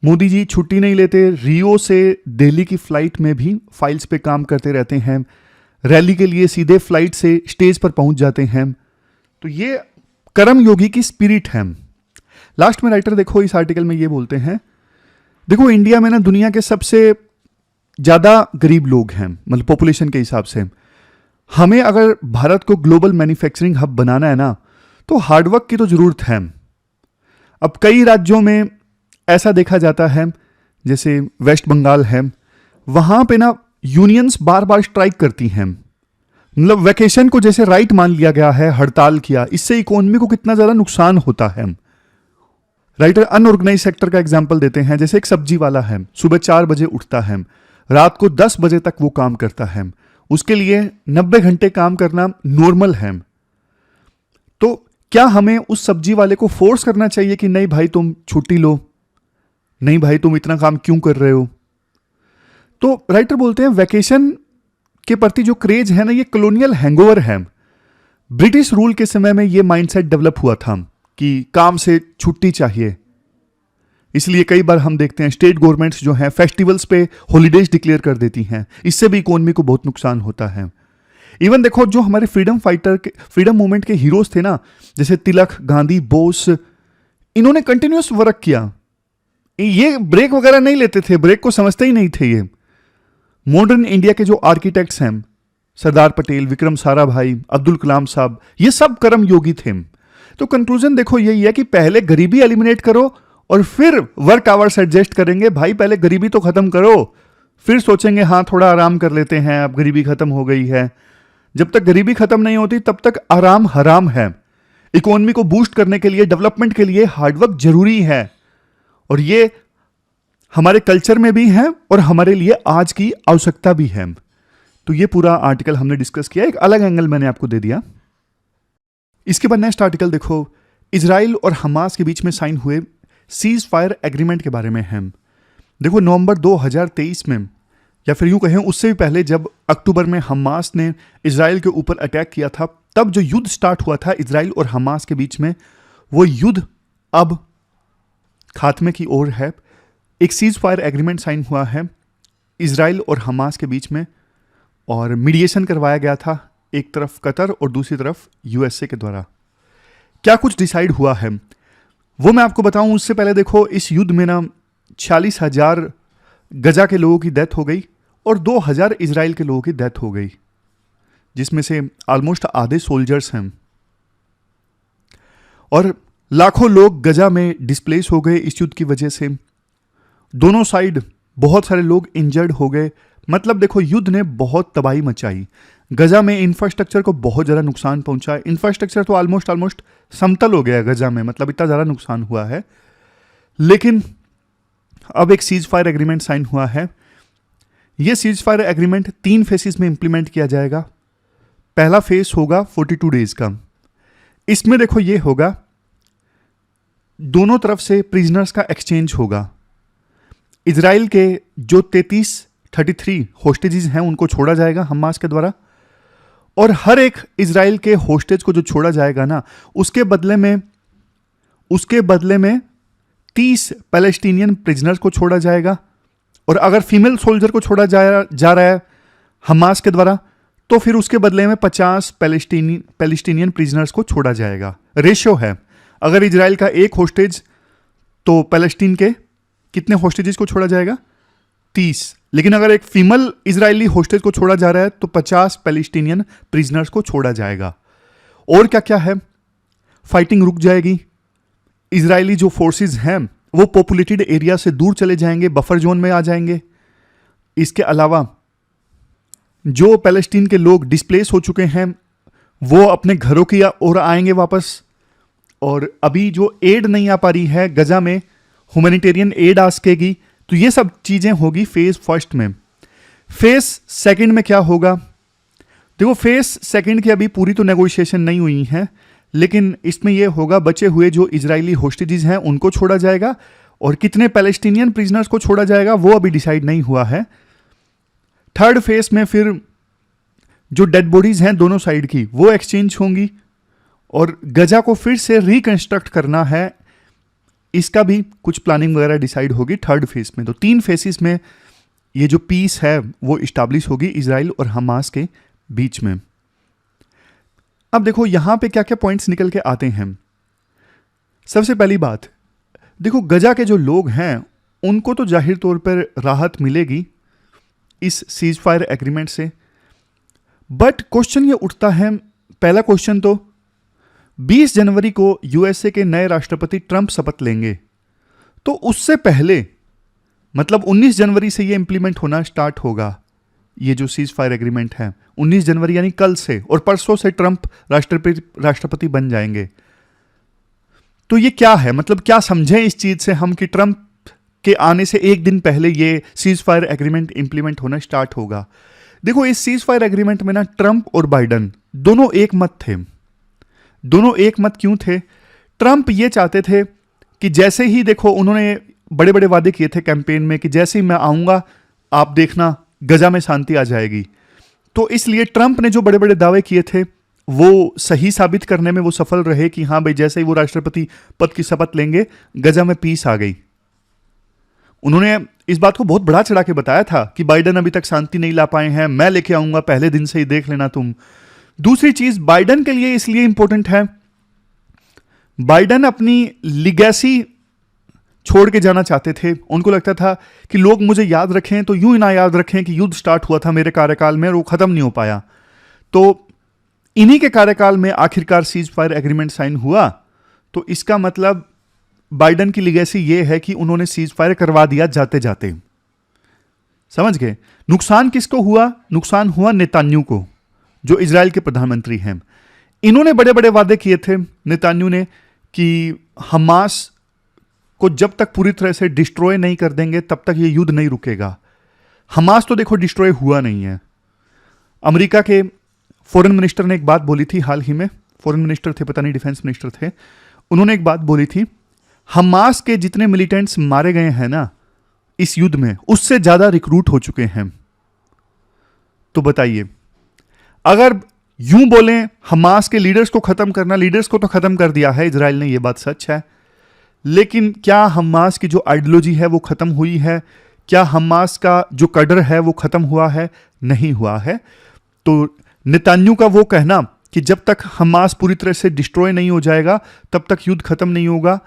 मोदी जी छुट्टी नहीं लेते, रियो से दिल्ली की फ्लाइट में भी फाइल्स पे काम करते रहते हैं, रैली के लिए सीधे फ्लाइट से स्टेज पर पहुंच जाते हैं। तो ये कर्म योगी की स्पिरिट है। लास्ट में राइटर देखो इस आर्टिकल में ये बोलते हैं, देखो इंडिया में ना दुनिया के सबसे ज्यादा गरीब लोग हैं, मतलब पॉपुलेशन के हिसाब से। हमें अगर भारत को ग्लोबल मैन्युफैक्चरिंग हब बनाना है ना, तो हार्डवर्क की तो जरूरत है। अब कई राज्यों में ऐसा देखा जाता है, जैसे वेस्ट बंगाल है, वहां पे ना यूनियंस बार बार स्ट्राइक करती हैं। मतलब वैकेशन को जैसे राइट मान लिया गया है, हड़ताल किया, इससे इकोनॉमी को कितना ज्यादा नुकसान होता है। राइटर अनऑर्गेनाइज सेक्टर का एग्जाम्पल देते हैं, जैसे एक सब्जी वाला है, सुबह 4 बजे उठता है, रात को 10 बजे तक वो काम करता है, उसके लिए 90 घंटे काम करना नॉर्मल है। तो क्या हमें उस सब्जी वाले को फोर्स करना चाहिए कि नहीं भाई तुम छुट्टी लो, नहीं भाई तुम इतना काम क्यों कर रहे हो? तो राइटर बोलते हैं वैकेशन के प्रति जो क्रेज है ना, ये कॉलोनियल हैंगओवर है। ब्रिटिश रूल के समय में ये माइंडसेट डेवलप हुआ था कि काम से छुट्टी चाहिए, इसलिए कई बार हम देखते हैं स्टेट गवर्नमेंट्स जो हैं फेस्टिवल्स पे हॉलीडेज डिक्लेयर कर देती हैं। इससे भी इकोनॉमी को बहुत नुकसान होता है। इवन देखो जो हमारे फ्रीडम मूवमेंट के हीरोज थे ना, जैसे तिलक, गांधी, बोस, इन्होंने कंटिन्यूअस वर्क किया, ये ब्रेक वगैरह नहीं लेते थे, ब्रेक को समझते ही नहीं थे। ये मॉडर्न इंडिया के जो आर्किटेक्ट्स हैं, सरदार पटेल, विक्रम साराभाई, अब्दुल कलाम साहब, ये सब कर्म योगी थे। तो कंक्लूजन देखो यही है कि पहले गरीबी एलिमिनेट करो और फिर वर्क आवर्स एडजस्ट करेंगे। भाई पहले गरीबी तो खत्म करो, फिर सोचेंगे हाँ थोड़ा आराम कर लेते हैं, अब गरीबी खत्म हो गई है। जब तक गरीबी खत्म नहीं होती तब तक आराम हराम है। इकोनॉमी को बूस्ट करने के लिए, डेवलपमेंट के लिए हार्डवर्क जरूरी है, और ये हमारे कल्चर में भी है और हमारे लिए आज की आवश्यकता भी है। तो ये पूरा आर्टिकल हमने डिस्कस किया, एक अलग एंगल मैंने आपको दे दिया। इसके बाद नेक्स्ट आर्टिकल देखो, इजराइल और हमास के बीच में साइन हुए सीज फायर एग्रीमेंट के बारे में है। देखो नवंबर 2023 में, या फिर यूं कहें उससे भी पहले, जब अक्टूबर में हमास ने इजराइल के ऊपर अटैक किया था, तब जो युद्ध स्टार्ट हुआ था इजराइल और हमास के बीच में, वो युद्ध अब खात्मे की ओर है। एक सीज फायर एग्रीमेंट साइन हुआ है इजराइल और हमास के बीच में, और मीडिएशन करवाया गया था, एक तरफ कतर और दूसरी तरफ यूएसए के द्वारा। क्या कुछ डिसाइड हुआ है वो मैं आपको बताऊं उससे पहले देखो, इस युद्ध में ना 46,000 गजा के लोगों की डेथ हो गई और 2000 इजराइल के लोगों की डेथ हो गई, जिसमें से ऑलमोस्ट आधे सोल्जर्स हैं। और लाखों लोग गजा में डिस्प्लेस हो गए इस युद्ध की वजह से। दोनों साइड बहुत सारे लोग इंजर्ड हो गए। मतलब देखो, युद्ध ने बहुत तबाही मचाई। गजा में इंफ्रास्ट्रक्चर को बहुत ज़्यादा नुकसान पहुंचा। इंफ्रास्ट्रक्चर तो ऑलमोस्ट समतल हो गया गजा में, मतलब इतना ज़्यादा नुकसान हुआ है। लेकिन अब एक सीज फायर एग्रीमेंट साइन हुआ है। यह सीज फायर एग्रीमेंट 3 फेसेस में इंप्लीमेंट किया जाएगा। पहला फेस होगा 42 डेज का। इसमें देखो ये होगा, दोनों तरफ से प्रिजनर्स का एक्सचेंज होगा। इजराइल के जो 33 होस्टेजेस हैं उनको छोड़ा जाएगा हमास के द्वारा, और हर एक इजराइल के होस्टेज को जो छोड़ा जाएगा ना, उसके बदले में 30 पैलेस्टीनियन प्रिजनर्स को छोड़ा जाएगा। और अगर फीमेल सोल्जर को छोड़ा जा रहा है हमास के द्वारा, तो फिर उसके बदले में 50 पैलेस्टीनियन प्रिजनर्स को छोड़ा जाएगा। रेशियो है, अगर इजराइल का एक होस्टेज तो पैलेस्टीन के कितने होस्टेजेस को छोड़ा जाएगा? 30। लेकिन अगर एक फीमेल इजरायली होस्टेज को छोड़ा जा रहा है तो 50 पैलेस्टीनियन प्रिजनर्स को छोड़ा जाएगा। और क्या क्या है, फाइटिंग रुक जाएगी। इजरायली जो फोर्सेस हैं वो पॉपुलेटेड एरिया से दूर चले जाएंगे, बफर जोन में आ जाएंगे। इसके अलावा जो पैलेस्टीन के लोग डिस्प्लेस हो चुके हैं वो अपने घरों की ओर आएंगे वापस। और अभी जो एड नहीं आ पा रही है गजा में, ह्यूमैनिटेरियन एड आ सकेगी। तो ये सब चीजें होगी फेज फर्स्ट में। फेज सेकंड में क्या होगा? देखो, फेज सेकंड की अभी पूरी तो नेगोशिएशन नहीं हुई है, लेकिन इसमें यह होगा बचे हुए जो इजरायली होस्टेजेस हैं उनको छोड़ा जाएगा, और कितने पैलेस्टीनियन प्रिजनर्स को छोड़ा जाएगा वो अभी डिसाइड नहीं हुआ है। थर्ड फेज में फिर जो डेड बॉडीज हैं दोनों साइड की वो एक्सचेंज होंगी, और गजा को फिर से रिकंस्ट्रक्ट करना है। इसका भी कुछ प्लानिंग वगैरह डिसाइड होगी थर्ड फेज में। तो 3 फेसेस में ये जो पीस है वो इस्टेब्लिश होगी इजराइल और हमास के बीच में। अब देखो यहां पे क्या क्या पॉइंट्स निकल के आते हैं। सबसे पहली बात, देखो गजा के जो लोग हैं उनको तो जाहिर तौर पर राहत मिलेगी इस सीज फायर एग्रीमेंट से, बट क्वेश्चन ये उठता है, पहला क्वेश्चन तो 20 जनवरी को यूएसए के नए राष्ट्रपति ट्रंप शपथ लेंगे, तो उससे पहले मतलब 19 जनवरी से ये इंप्लीमेंट होना स्टार्ट होगा। ये जो सीज फायर एग्रीमेंट है 19 जनवरी यानी कल से, और परसों से ट्रंप राष्ट्रपति बन जाएंगे। तो ये क्या है, मतलब क्या समझें इस चीज से हम कि ट्रंप के आने से एक दिन पहले ये सीज फायर एग्रीमेंट इंप्लीमेंट होना स्टार्ट होगा। देखो इस सीज फायर एग्रीमेंट में ना ट्रंप और बाइडन दोनों एक मत थे। दोनों एक मत क्यों थे? ट्रंप ये चाहते थे कि जैसे ही, देखो उन्होंने बड़े बड़े वादे किए थे कैंपेन में कि जैसे ही मैं आऊंगा आप देखना गजा में शांति आ जाएगी। तो इसलिए ट्रंप ने जो बड़े बड़े दावे किए थे वो सही साबित करने में वो सफल रहे कि हाँ भाई जैसे ही वो राष्ट्रपति पद की शपथ लेंगे गजा में पीस आ गई। उन्होंने इस बात को बहुत बढ़ा चढ़ा के बताया था कि बाइडन अभी तक शांति नहीं ला पाए हैं, मैं लेके आऊंगा पहले दिन से ही, देख लेना तुम। दूसरी चीज बाइडन के लिए इसलिए इंपॉर्टेंट है, बाइडन अपनी लिगेसी छोड़ के जाना चाहते थे। उनको लगता था कि लोग मुझे याद रखें तो यूं ही ना याद रखें कि युद्ध स्टार्ट हुआ था मेरे कार्यकाल में और वो खत्म नहीं हो पाया। तो इन्हीं के कार्यकाल में आखिरकार सीज फायर एग्रीमेंट साइन हुआ। तो इसका मतलब बाइडन की लिगेसी ये है कि उन्होंने सीज फायर करवा दिया जाते जाते। समझ गए? नुकसान किसको हुआ? नुकसान हुआ नेतान्याहू को, जो इजराइल के प्रधानमंत्री हैं। इन्होंने बड़े बड़े वादे किए थे नेतान्याहू ने कि हमास को जब तक पूरी तरह से डिस्ट्रॉय नहीं कर देंगे तब तक ये युद्ध नहीं रुकेगा। हमास तो देखो डिस्ट्रॉय हुआ नहीं है। अमेरिका के फॉरेन मिनिस्टर ने एक बात बोली थी हाल ही में, फॉरेन मिनिस्टर थे, पता नहीं डिफेंस मिनिस्टर थे, उन्होंने एक बात बोली थी, हमास के जितने मिलिटेंट्स मारे गए हैं ना इस युद्ध में उससे ज्यादा रिक्रूट हो चुके हैं। तो बताइए, अगर यूं बोलें हमास के लीडर्स को खत्म करना, लीडर्स को तो खत्म कर दिया है इजराइल ने, यह बात सच है, लेकिन क्या हमास की जो आइडियोलॉजी है वो खत्म हुई है? क्या हमास का जो कडर है वो खत्म हुआ है? नहीं हुआ है। तो नेतान्याहू का वो कहना कि जब तक हमास पूरी तरह से डिस्ट्रॉय नहीं हो जाएगा तब तक युद्ध खत्म नहीं होगा,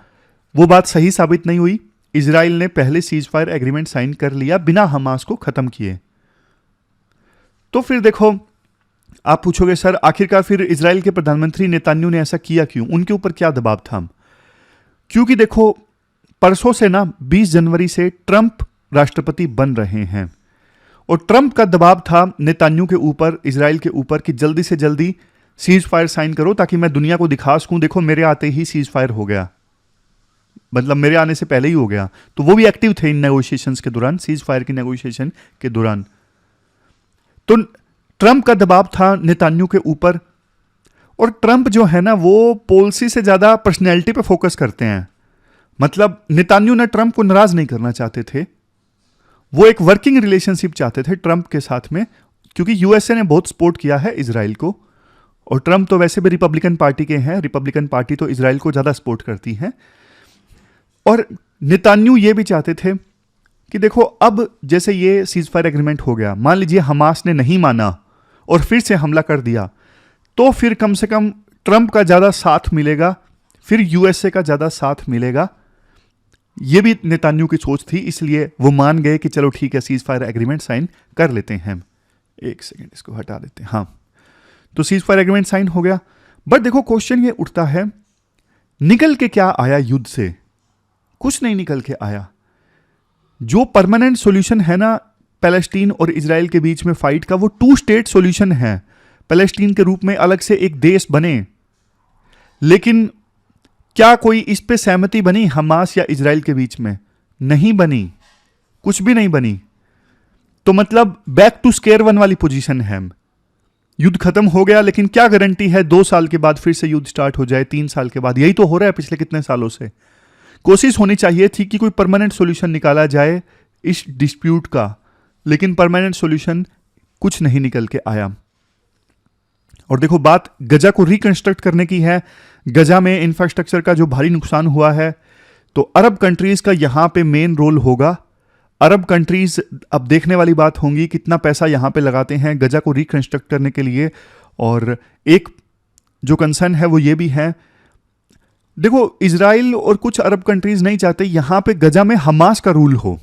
वो बात सही साबित नहीं हुई। इजराइल ने पहले सीज फायर एग्रीमेंट साइन कर लिया बिना हमास को खत्म किए। तो फिर देखो, आप पूछोगे सर आखिरकार फिर इजराइल के प्रधानमंत्री नेतन्याहू ने ऐसा किया क्यों, उनके ऊपर क्या दबाव था? क्योंकि देखो, परसों से ना 20 जनवरी से ट्रंप राष्ट्रपति बन रहे हैं और ट्रंप का दबाव था नेतन्याहू के ऊपर, इजराइल के ऊपर, कि जल्दी से जल्दी सीज फायर साइन करो ताकि मैं दुनिया को दिखा सकूं, देखो मेरे आते ही सीज फायर हो गया, मतलब मेरे आने से पहले ही हो गया। तो वो भी एक्टिव थे इन नेगोशिएशंस के दौरान, सीज फायर की नेगोशिएशन के दौरान। तो ट्रंप का दबाव था नेतन्याहू के ऊपर, और ट्रंप जो है ना वो पॉलिसी से ज्यादा पर्सनैलिटी पे फोकस करते हैं। मतलब नेतन्याहू ने ट्रंप को नाराज नहीं करना चाहते थे, वो एक वर्किंग रिलेशनशिप चाहते थे ट्रंप के साथ में, क्योंकि यूएसए ने बहुत सपोर्ट किया है इजराइल को, और ट्रंप तो वैसे भी रिपब्लिकन पार्टी के हैं, रिपब्लिकन पार्टी तो इजराइल को ज्यादा सपोर्ट करती है। और नेतन्याहू ये भी चाहते थे कि देखो अब जैसे ये सीज फायर एग्रीमेंट हो गया, मान लीजिए हमास ने नहीं माना और फिर से हमला कर दिया, तो फिर कम से कम ट्रंप का ज्यादा साथ मिलेगा, फिर यूएसए का ज्यादा साथ मिलेगा। ये भी नेतन्याहू की सोच थी, इसलिए वो मान गए कि चलो ठीक है सीज फायर एग्रीमेंट साइन कर लेते हैं। एक सेकेंड, इसको हटा देते हैं। हाँ, तो सीज फायर एग्रीमेंट साइन हो गया। बट देखो क्वेश्चन ये उठता है, निकल के क्या आया युद्ध से? कुछ नहीं निकल के आया। जो परमानेंट सॉल्यूशन है ना पैलेस्टीन और इजराइल के बीच में फाइट का, वो 2 स्टेट सॉल्यूशन है, पैलेस्टीन के रूप में अलग से एक देश बने। लेकिन क्या कोई इस पे सहमति बनी हमास या इजराइल के बीच में? नहीं बनी, कुछ भी नहीं बनी। तो मतलब बैक टू स्क्वायर वन वाली पोजीशन है। युद्ध खत्म हो गया, लेकिन क्या गारंटी है 2 साल के बाद फिर से युद्ध स्टार्ट हो जाए, 3 साल के बाद? यही तो हो रहा है पिछले कितने सालों से। कोशिश होनी चाहिए थी कि कोई परमानेंट सॉल्यूशन निकाला जाए इस डिस्प्यूट का, लेकिन परमानेंट सॉल्यूशन कुछ नहीं निकल के आया। और देखो, बात गजा को रिकंस्ट्रक्ट करने की है। गजा में इंफ्रास्ट्रक्चर का जो भारी नुकसान हुआ है, तो अरब कंट्रीज का यहां पे मेन रोल होगा। अरब कंट्रीज अब देखने वाली बात होंगी कितना पैसा यहां पे लगाते हैं गजा को रिकंस्ट्रक्ट करने के लिए। और एक जो कंसर्न है वो ये भी है, देखो इजराइल और कुछ अरब कंट्रीज नहीं चाहते यहां पे गजा में हमास का रूल हो,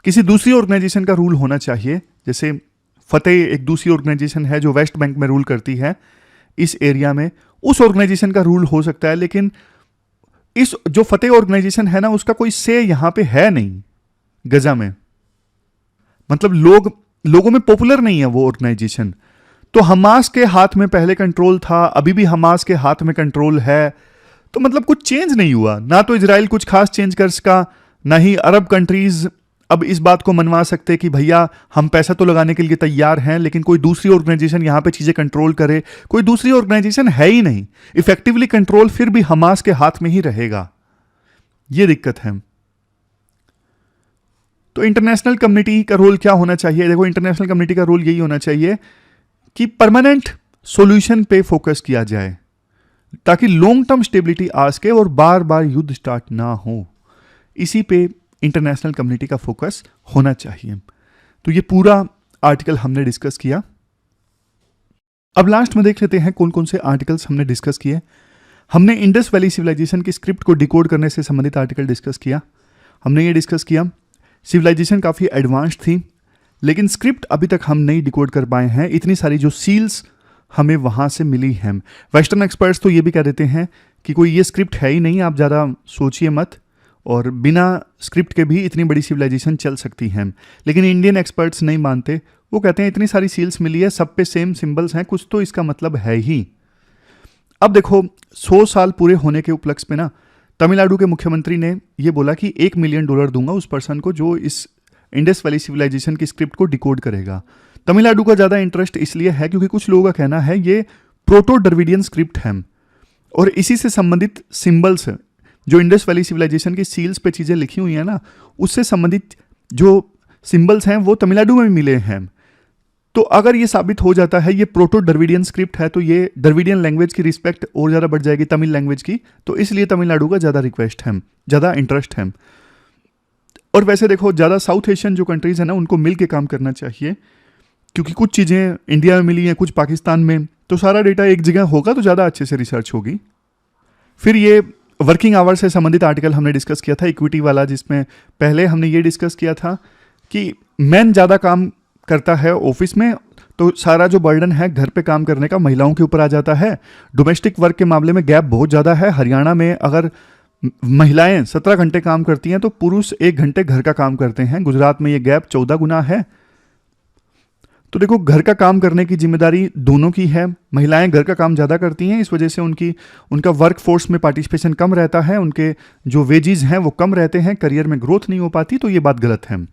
किसी दूसरी ऑर्गेनाइजेशन का रूल होना चाहिए। जैसे फतेह एक दूसरी ऑर्गेनाइजेशन है जो वेस्ट बैंक में रूल करती है इस एरिया में, उस ऑर्गेनाइजेशन का रूल हो सकता है। लेकिन इस जो फतेह ऑर्गेनाइजेशन है ना, उसका कोई से यहां पे है नहीं गजा में, मतलब लोगों में पॉपुलर नहीं है वो ऑर्गेनाइजेशन। तो हमास के हाथ में पहले कंट्रोल था, अभी भी हमास के हाथ में कंट्रोल है, तो मतलब कुछ चेंज नहीं हुआ। ना तो इजराइल कुछ खास चेंज कर सका, ना ही अरब कंट्रीज अब इस बात को मनवा सकते कि भैया हम पैसा तो लगाने के लिए तैयार हैं, लेकिन कोई दूसरी ऑर्गेनाइजेशन यहां पे चीजें कंट्रोल करे। कोई दूसरी ऑर्गेनाइजेशन है ही नहीं, इफेक्टिवली कंट्रोल फिर भी हमास के हाथ में ही रहेगा। यह दिक्कत है। तो इंटरनेशनल कम्युनिटी का रोल क्या होना चाहिए? देखो, इंटरनेशनल कम्युनिटी का रोल यही होना चाहिए कि परमानेंट सॉल्यूशन पे फोकस किया जाए, ताकि लॉन्ग टर्म स्टेबिलिटी आ सके और बार बार युद्ध स्टार्ट ना हो। इसी पे इंटरनेशनल कम्युनिटी का फोकस होना चाहिए। तो ये पूरा आर्टिकल हमने डिस्कस किया। अब लास्ट में देख लेते हैं कौन कौन से आर्टिकल्स हमने डिस्कस किए। हमने इंडस वैली सिविलाइजेशन की स्क्रिप्ट को डिकोड करने से संबंधित आर्टिकल डिस्कस किया। हमने ये डिस्कस किया सिविलाइजेशन काफ़ी एडवांस थी, लेकिन स्क्रिप्ट अभी तक हम नहीं डिकोड कर पाए हैं। इतनी सारी जो सील्स हमें वहाँ से मिली हैं। वेस्टर्न एक्सपर्ट्स तो ये भी कह देते हैं कि कोई ये स्क्रिप्ट है ही नहीं, आप ज़्यादा सोचिए मत, और बिना स्क्रिप्ट के भी इतनी बड़ी सिविलाइजेशन चल सकती है। लेकिन इंडियन एक्सपर्ट्स नहीं मानते, वो कहते हैं इतनी सारी सील्स मिली है, सब पे सेम सिंबल्स हैं, कुछ तो इसका मतलब है ही। अब देखो, 100 साल पूरे होने के उपलक्ष्य पे ना तमिलनाडु के मुख्यमंत्री ने ये बोला कि $1 मिलियन दूंगा उस पर्सन को जो इस इंडस वैली सिविलाइजेशन की स्क्रिप्ट को डिकोड करेगा। तमिलनाडु का ज़्यादा इंटरेस्ट इसलिए है क्योंकि कुछ लोगों का कहना है ये प्रोटो डर्विडियन स्क्रिप्ट है, और इसी से संबंधित सिंबल्स जो इंडस वैली सिविलाइजेशन की सील्स पे चीज़ें लिखी हुई हैं ना, उससे संबंधित जो सिंबल्स हैं वो तमिलनाडु में भी मिले हैं। तो अगर ये साबित हो जाता है ये प्रोटो डर्विडियन स्क्रिप्ट है, तो ये डर्विडियन लैंग्वेज की रिस्पेक्ट और ज़्यादा बढ़ जाएगी, तमिल लैंग्वेज की। तो इसलिए तमिलनाडु का ज़्यादा रिक्वेस्ट है, ज़्यादा इंटरेस्ट है। और वैसे देखो, ज़्यादा साउथ एशियन जो कंट्रीज है ना, उनको मिल के काम करना चाहिए, क्योंकि कुछ चीज़ें इंडिया में मिली हैं, कुछ पाकिस्तान में, तो सारा डेटा एक जगह होगा तो ज़्यादा अच्छे से रिसर्च होगी। फिर ये वर्किंग आवर से संबंधित आर्टिकल हमने डिस्कस किया था, इक्विटी वाला, जिसमें पहले हमने ये डिस्कस किया था कि मैन ज़्यादा काम करता है ऑफिस में, तो सारा जो बर्डन है घर पे काम करने का महिलाओं के ऊपर आ जाता है। डोमेस्टिक वर्क के मामले में गैप बहुत ज़्यादा है। हरियाणा में अगर महिलाएं 17 घंटे काम करती हैं तो पुरुष 1 घंटे घर का काम करते हैं। गुजरात में ये गैप 14 गुना है। तो देखो, घर का काम करने की जिम्मेदारी दोनों की है। महिलाएं घर का काम ज़्यादा करती हैं, इस वजह से उनका वर्क फोर्स में पार्टिसिपेशन कम रहता है, उनके जो वेजेस हैं वो कम रहते हैं, करियर में ग्रोथ नहीं हो पाती, तो ये बात गलत है।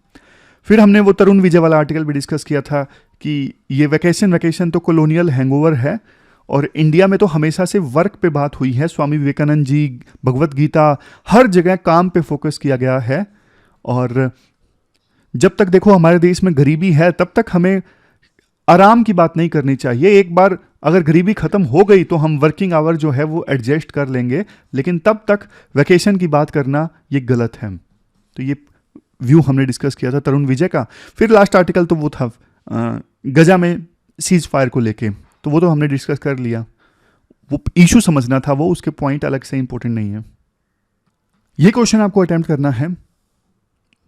फिर हमने वो तरुण विजय वाला आर्टिकल भी डिस्कस किया था कि ये वैकेशन तो कॉलोनियल हैंगओवर है, और इंडिया में तो हमेशा से वर्क पे बात हुई है। स्वामी विवेकानंद जी, भगवत गीता, हर जगह काम पे फोकस किया गया है। और जब तक देखो हमारे देश में गरीबी है, तब तक हमें आराम की बात नहीं करनी चाहिए। एक बार अगर गरीबी खत्म हो गई तो हम वर्किंग आवर जो है वो एडजस्ट कर लेंगे, लेकिन तब तक वैकेशन की बात करना ये गलत है। तो ये व्यू हमने डिस्कस किया था तरुण विजय का। फिर लास्ट आर्टिकल तो वो था गजा में सीज फायर को लेके, तो वो तो हमने डिस्कस कर लिया। वो इशू समझना था, वो उसके पॉइंट अलग से इंपॉर्टेंट नहीं है। ये क्वेश्चन आपको अटेम्प्ट करना है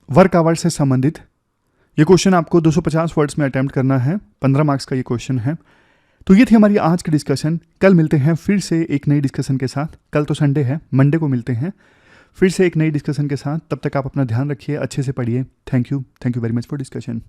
वर्क आवर से संबंधित। ये क्वेश्चन आपको 250 वर्ड्स में अटेम्प्ट करना है, 15 मार्क्स का ये क्वेश्चन है। तो ये थी हमारी आज की डिस्कशन। कल मिलते हैं फिर से एक नई डिस्कशन के साथ। कल तो संडे है, मंडे को मिलते हैं फिर से एक नई डिस्कशन के साथ। तब तक आप अपना ध्यान रखिए, अच्छे से पढ़िए। Thank you very much for discussion.